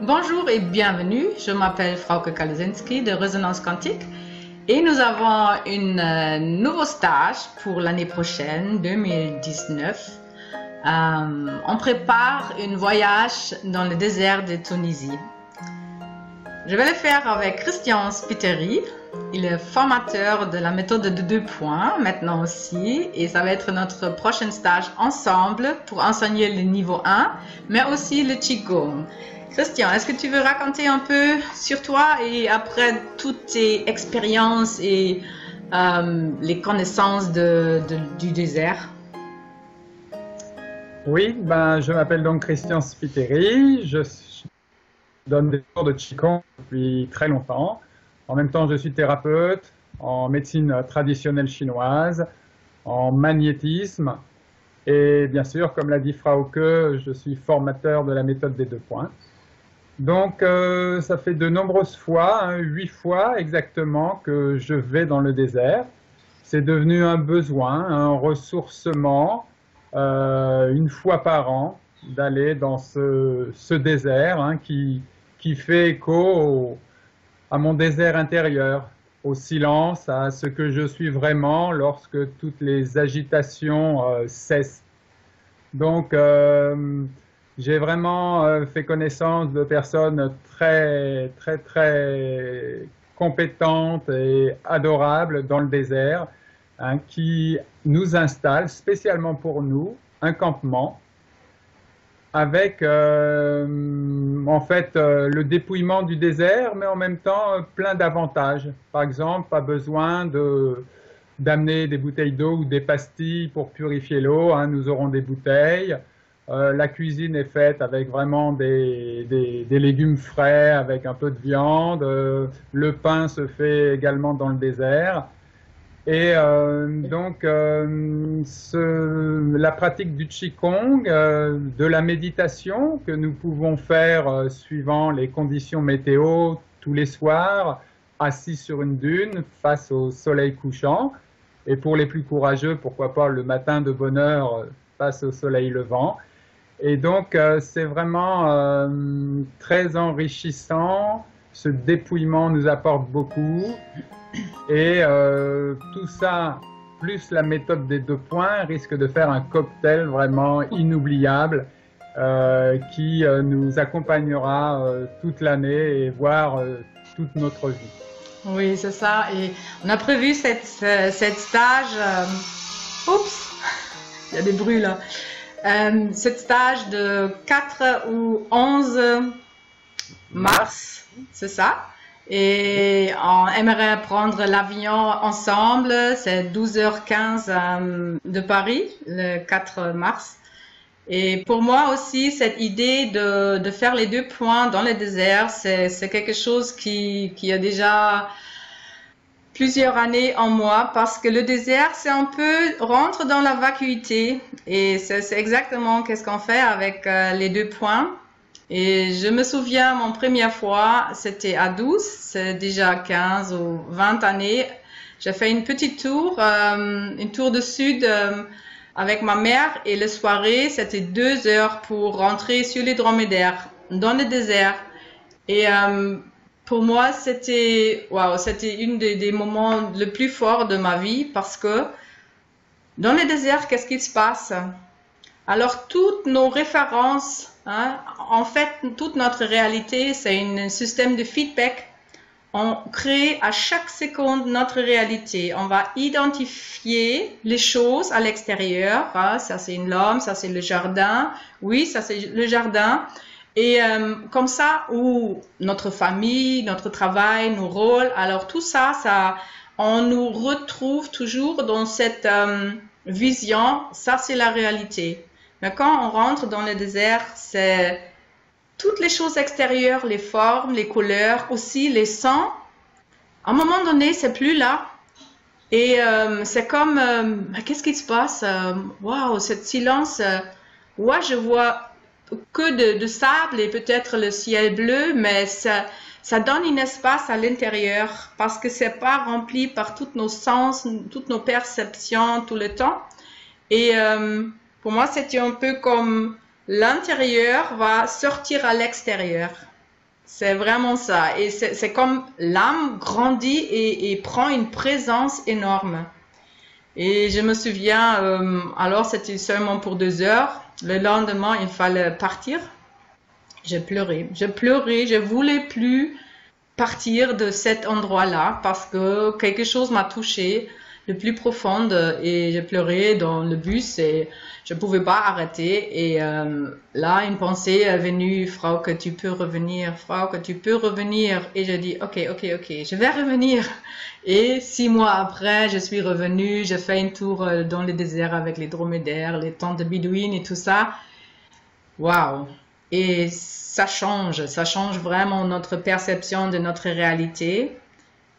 Bonjour et bienvenue, je m'appelle Frauke Kalesinski de Résonance Quantique et nous avons un nouveau stage pour l'année prochaine, 2019. On prépare un voyage dans le désert de Tunisie. Je vais le faire avec Christian Spiteri. Il est formateur de la méthode de 2 points maintenant aussi et ça va être notre prochain stage ensemble pour enseigner le niveau 1 mais aussi le Qigong. Christian, est-ce que tu veux raconter un peu sur toi et après toutes tes expériences et les connaissances du désert? Oui, je m'appelle donc Christian Spiteri, je donne des cours de Qigong depuis très longtemps. En même temps, je suis thérapeute en médecine traditionnelle chinoise, en magnétisme et bien sûr, comme l'a dit Frauke, je suis formateur de la méthode des 2 points. Donc, ça fait de nombreuses fois, 8 fois exactement, que je vais dans le désert. C'est devenu un besoin, un ressourcement, une fois par an, d'aller dans ce désert qui fait écho à mon désert intérieur, au silence, à ce que je suis vraiment lorsque toutes les agitations cessent. Donc, j'ai vraiment fait connaissance de personnes très compétentes et adorables dans le désert, qui nous installent spécialement pour nous un campement avec en fait le dépouillement du désert, mais en même temps plein d'avantages. Par exemple, pas besoin d'amener des bouteilles d'eau ou des pastilles pour purifier l'eau, nous aurons des bouteilles. La cuisine est faite avec vraiment des légumes frais, avec un peu de viande. Le pain se fait également dans le désert. Et la pratique du Qigong, de la méditation que nous pouvons faire suivant les conditions météo tous les soirs, assis sur une dune face au soleil couchant. Et pour les plus courageux, pourquoi pas le matin de bonne heure face au soleil levant. Et donc, c'est vraiment très enrichissant. Ce dépouillement nous apporte beaucoup. Et tout ça, plus la méthode des 2 points, risque de faire un cocktail vraiment inoubliable qui nous accompagnera toute l'année et voire toute notre vie. Oui, c'est ça. Et on a prévu cette stage. Oups, il y a des bruits là. Cette stage de 4 ou 11 mars, c'est ça. Et on aimerait prendre l'avion ensemble, c'est 12h15 de Paris, le 4 mars. Et pour moi aussi, cette idée de faire les 2 points dans le désert, c'est quelque chose qui a déjà plusieurs années en moi, parce que le désert, c'est un peu rentre dans la vacuité. Et c'est exactement qu'est-ce qu'on fait avec les 2 points. Et je me souviens, mon première fois, c'était à 12, c'est déjà 15 ou 20 années. J'ai fait une petite tour, une tour de sud avec ma mère et le soirée, c'était 2 heures pour rentrer sur les dromadaires dans le désert. Et pour moi, c'était une des moments le plus forts de ma vie parce que dans le désert, qu'est-ce qui se passe? Alors, toutes nos références, en fait, toute notre réalité, c'est un système de feedback. On crée à chaque seconde notre réalité. On va identifier les choses à l'extérieur. Ça, c'est l'homme, ça, c'est le jardin. Oui, ça, c'est le jardin. Et comme ça, ou notre famille, notre travail, nos rôles. Alors, tout ça, on nous retrouve toujours dans cette vision. Ça, c'est la réalité. Mais quand on rentre dans le désert, c'est toutes les choses extérieures, les formes, les couleurs, aussi les sons. À un moment donné, c'est plus là. Et c'est comme, qu'est-ce qui se passe? Waouh, ce silence. Ouais, je vois que de sable et peut-être le ciel bleu, mais ça donne un espace à l'intérieur parce que c'est pas rempli par tous nos sens, toutes nos perceptions tout le temps. Et pour moi, c'était un peu comme l'intérieur va sortir à l'extérieur. C'est vraiment ça. Et c'est comme l'âme grandit et prend une présence énorme. Et je me souviens, alors c'était seulement pour 2 heures. Le lendemain, il fallait partir. J'ai pleuré. J'ai pleuré. Je voulais plus partir de cet endroit-là parce que quelque chose m'a touchée le plus profond et j'ai pleuré dans le bus et je pouvais pas arrêter et là une pensée est venue, Frauke, tu peux revenir, Frauke, tu peux revenir, et j'ai dit ok, je vais revenir, et 6 mois après je suis revenue, j'ai fait une tour dans le désert avec les dromadaires, les tentes de bédouines et tout ça. Waouh! Et ça change vraiment notre perception de notre réalité.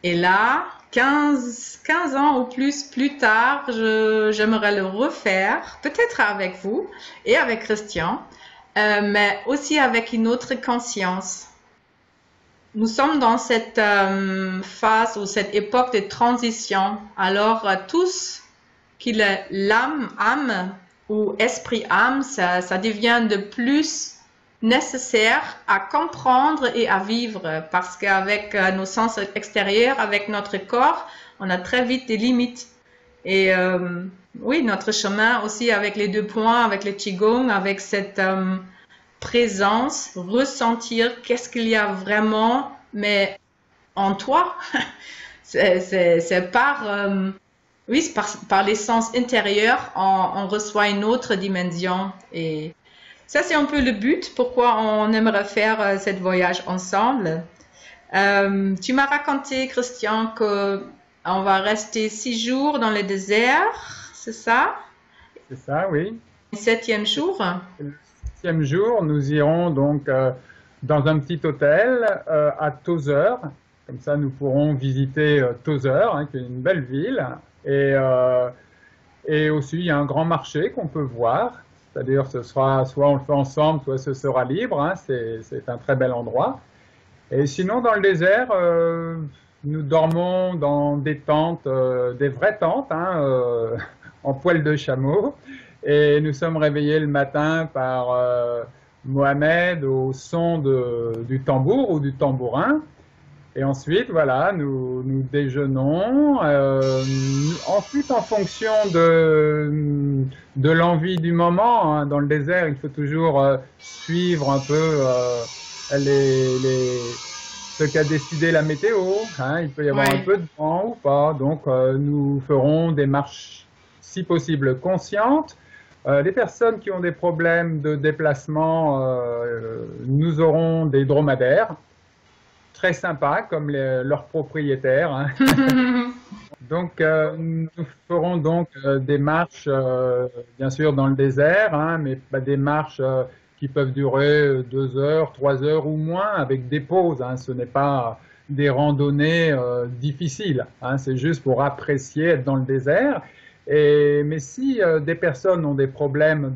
Et là, 15 ans ou plus tard, j'aimerais le refaire, peut-être avec vous et avec Christian, mais aussi avec une autre conscience. Nous sommes dans cette phase ou cette époque de transition. Alors, tous qu'il est l'âme, âme ou esprit-âme, ça devient de plus nécessaire à comprendre et à vivre parce qu'avec nos sens extérieurs, avec notre corps, on a très vite des limites. Et oui, notre chemin aussi avec les 2 points, avec le Qigong, avec cette présence, ressentir qu'est-ce qu'il y a vraiment, mais en toi, c'est oui, par l'essence intérieure, on reçoit une autre dimension. Et ça, c'est un peu le but, pourquoi on aimerait faire ce voyage ensemble. Tu m'as raconté, Christian, qu'on va rester 6 jours dans le désert, c'est ça? C'est ça, oui. Le 7e jour? Le 7e jour, nous irons donc dans un petit hôtel à Tozeur. Comme ça, nous pourrons visiter Tozeur, hein, qui est une belle ville. Et aussi, il y a un grand marché qu'on peut voir. C'est-à-dire, ce sera, soit on le fait ensemble, soit ce sera libre. Hein, c'est un très bel endroit. Et sinon, dans le désert, nous dormons dans des tentes, des vraies tentes, hein, en poil de chameau. Et nous sommes réveillés le matin par Mohamed au son du tambour ou du tambourin. Et ensuite, voilà, nous déjeunons. Ensuite, en fonction de l'envie du moment, hein, dans le désert, il faut toujours suivre un peu ce qu'a décidé la météo. Hein. Il peut y avoir un peu de vent ou pas. Donc, nous ferons des marches, si possible, conscientes. Les personnes qui ont des problèmes de déplacement, nous aurons des dromadaires. Très sympa, comme leurs propriétaires. Hein. Donc, nous ferons donc des marches, bien sûr, dans le désert, hein, mais des marches qui peuvent durer 2 heures, 3 heures ou moins, avec des pauses. Hein. Ce n'est pas des randonnées difficiles. Hein. C'est juste pour apprécier être dans le désert. Mais si des personnes ont des problèmes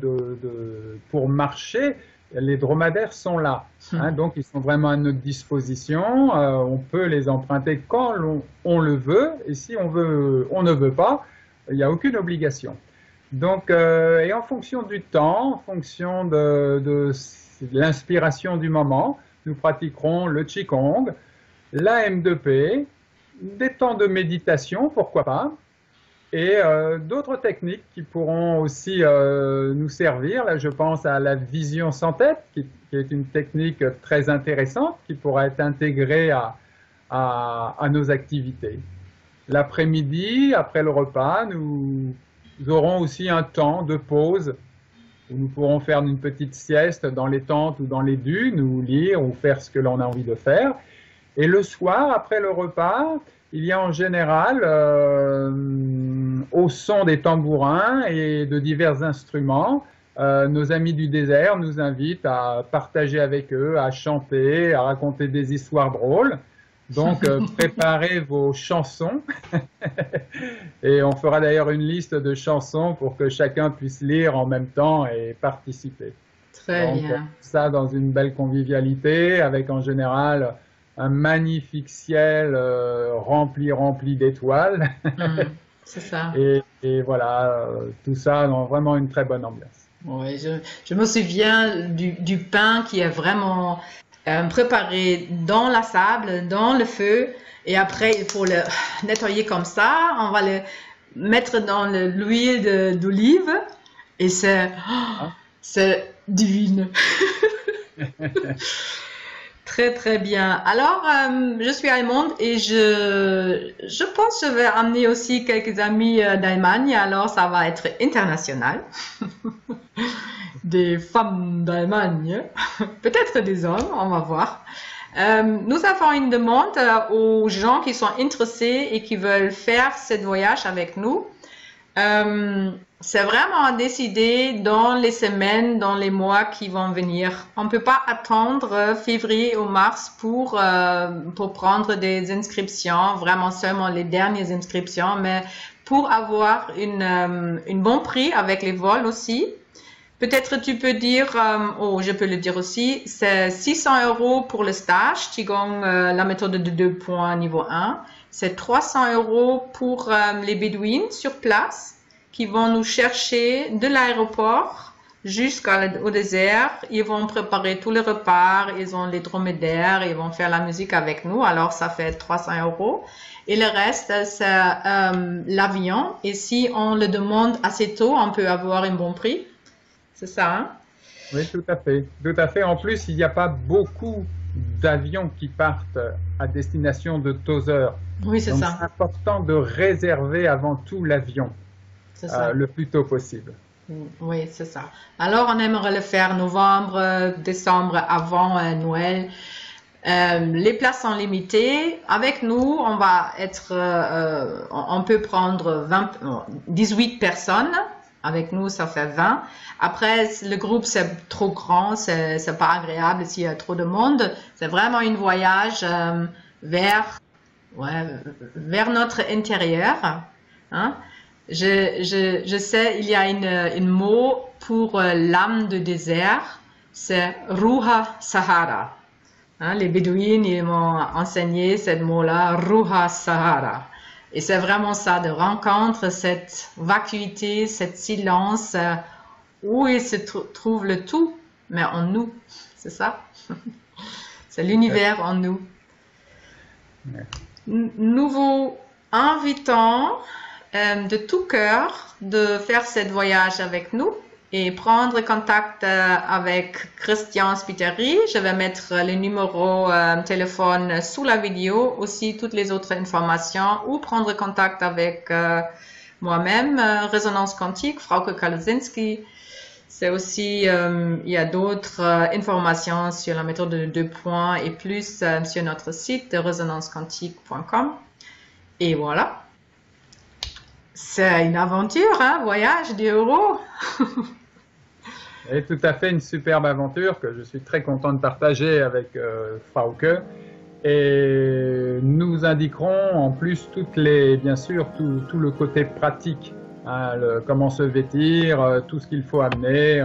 pour marcher, les dromadaires sont là, hein, donc ils sont vraiment à notre disposition. On peut les emprunter quand on le veut, et si on ne veut pas, il n'y a aucune obligation. Donc, et en fonction du temps, en fonction de l'inspiration du moment, nous pratiquerons le Qigong, la M2P, des temps de méditation, pourquoi pas, et d'autres techniques qui pourront aussi nous servir. Là, je pense à la vision sans tête, qui est une technique très intéressante, qui pourra être intégrée à nos activités. L'après-midi, après le repas, nous aurons aussi un temps de pause où nous pourrons faire une petite sieste dans les tentes ou dans les dunes, ou lire, ou faire ce que l'on a envie de faire. Et le soir, après le repas, il y a en général, au son des tambourins et de divers instruments, nos amis du désert nous invitent à partager avec eux, à chanter, à raconter des histoires drôles. Donc, préparez vos chansons. Et on fera d'ailleurs une liste de chansons pour que chacun puisse lire en même temps et participer. Très bien. Ça dans une belle convivialité, avec en général un magnifique ciel rempli d'étoiles. C'est ça. Et voilà, tout ça dans vraiment une très bonne ambiance. Oui, je me souviens du pain qui est vraiment préparé dans la sable, dans le feu. Et après, il faut le nettoyer comme ça. On va le mettre dans l'huile d'olive. Et c'est divine. Très, très bien. Alors, je suis allemande et je pense que je vais amener aussi quelques amis d'Allemagne. Alors, ça va être international. Des femmes d'Allemagne, peut-être des hommes, on va voir. Nous avons une demande aux gens qui sont intéressés et qui veulent faire ce voyage avec nous. C'est vraiment à décider dans les semaines, dans les mois qui vont venir. On ne peut pas attendre février ou mars pour prendre des inscriptions, vraiment seulement les dernières inscriptions, mais pour avoir une bon prix avec les vols aussi. Peut-être tu peux dire, je peux le dire aussi, c'est 600 € pour le stage, Qigong, la méthode de 2 points niveau 1. C'est 300 € pour les bédouines sur place qui vont nous chercher de l'aéroport jusqu'au désert. Ils vont préparer tous les repas, ils ont les dromadaires, ils vont faire la musique avec nous. Alors, ça fait 300 €. Et le reste, c'est l'avion. Et si on le demande assez tôt, on peut avoir un bon prix. C'est ça, hein? Oui, tout à fait. Tout à fait. En plus, il n'y a pas beaucoup d'avions qui partent à destination de Tozeur. Oui, c'est ça. C'est important de réserver avant tout l'avion le plus tôt possible. Oui, c'est ça. Alors, on aimerait le faire novembre, décembre, avant Noël. Les places sont limitées. Avec nous, on va être, on peut prendre 18 personnes. Avec nous, ça fait 20. Après, le groupe, c'est trop grand, c'est pas agréable s'il y a trop de monde. C'est vraiment un voyage vers notre intérieur. Hein? Je sais, il y a une mot pour l'âme de désert, c'est Ruha Sahara. Hein? Les Bédouines, ils m'ont enseigné ce mot-là, Ruha Sahara. Et c'est vraiment ça, de rencontrer cette vacuité, cette silence, où il se trouve le tout, mais en nous. C'est ça? C'est l'univers en nous. Nous vous invitons de tout cœur de faire ce voyage avec nous et prendre contact avec Christian Spiteri. Je vais mettre le numéro téléphone sous la vidéo, aussi toutes les autres informations, ou prendre contact avec moi-même, Résonance Quantique, Frauke Kalosinski. C'est aussi, il y a d'autres informations sur la méthode de 2 points et plus sur notre site résonancequantique.com. Et voilà. C'est une aventure, hein, voyage du héros. Et tout à fait une superbe aventure que je suis très content de partager avec Frauke. Et nous indiquerons en plus bien sûr tout le côté pratique, hein, comment se vêtir, tout ce qu'il faut amener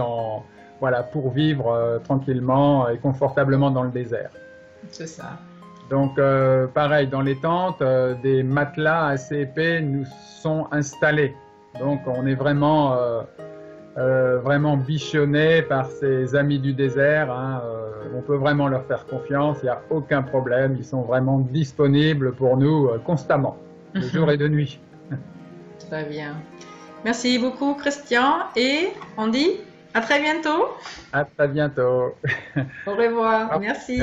pour vivre tranquillement et confortablement dans le désert. C'est ça. Donc pareil, dans les tentes, des matelas assez épais nous sont installés. Donc on est vraiment bichonnés par ces amis du désert. Hein, on peut vraiment leur faire confiance, il n'y a aucun problème. Ils sont vraiment disponibles pour nous constamment, de jour et de nuit. Très bien. Merci beaucoup Christian et on dit à très bientôt. À très bientôt. Au revoir. Merci.